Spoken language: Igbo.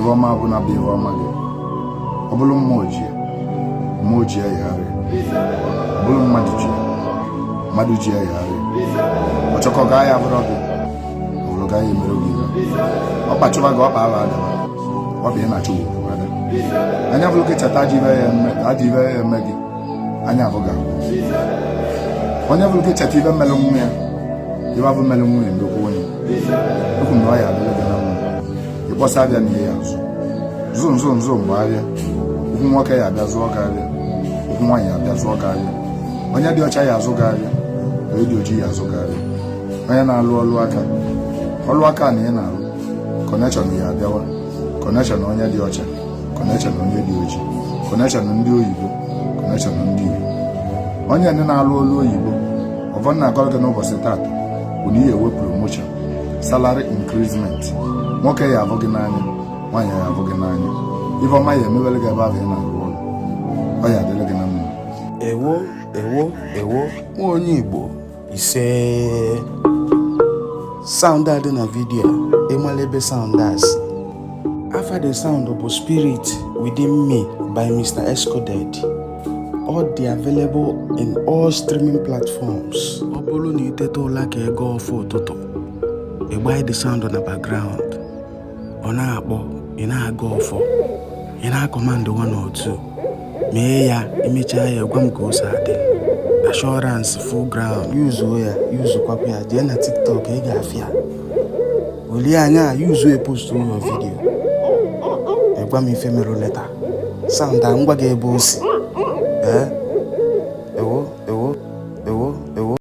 ihe ọma bụ na bụ ihe ọma gị. Ọ bụrụ mmụọ ji ya yagharị. Ọ bụrụ mmadụ ji ya yagharị. Ọ chọkọ gaa ya bụrụ gị, ọ bụrụ gaa ya emere gị ihe. Ọ kpachụba gị ọkpa ala adaba, ọ bụ ị na-achọ wepụ ada. Anya bụrụ gị cheta adị ibe ya eme gị, anya abụ ga-abụ. Onye bụrụ gị cheta ibe mmelụ nwunye ya, ibe abụ mmelụ nwunye ndokwu onye. Ekwu na ọ ya adịla gị na nwunye. Ịkpọsa abịa na ihe ya azụ. Nzo mgbe abịa. Okwu nwoke ya abịa zụọ gị abịa. Okwu nwaanyị ya abịa zụọ gị abịa. Onye dị ọcha ya azụ gị abịa. Onye dị ojii ya azụ gị abịa. Onye na-alụ ọlụ aka na ị na-alụ. Kọnekshọn ya abịawa. Kọnekshọn onye dị ọcha. Kọnekshọn onye dị ojii. Kọnekshọn ndị oyibo. Kọnekshọn ndị Igbo. Onye ndị na-alụ olu oyibo, ọbụna na-agọrọ gị n'ụbọchị taata bụ na ihe ewe promotion, salary increasement. Nwoke ya abụ gị n'anya, nwaanyị ya abụ gị n'anya. Ife ọma ya emewere gị ebe ahụ ị na-arụ ọrụ. Ọ ya adịrị gị na mma. Ewo nwa onye Igbo ise. Sound a dị na vidiyo ịmala ebe sound a si. Afa the sound bụ Spirit Within Me by Mr. Excoded. All dị available in all streaming platforms. Ọ bụrụ na iteta ụla ka ego ọfụ ụtụtụ, ịgba the sound na background, ọ na-akpọ, ị na-aga ọfọ, ị na-akọmand 1 or 2. Mee ya, imechaa ya, gwa m ka o si adị. Assurance full ground. Yuzukwapụ ya, jee na TikTok ị ga-afịa. Olie anya, yuzu post your video. Gwa m ife merụ leta. Sound a ngwa gị ebe o si.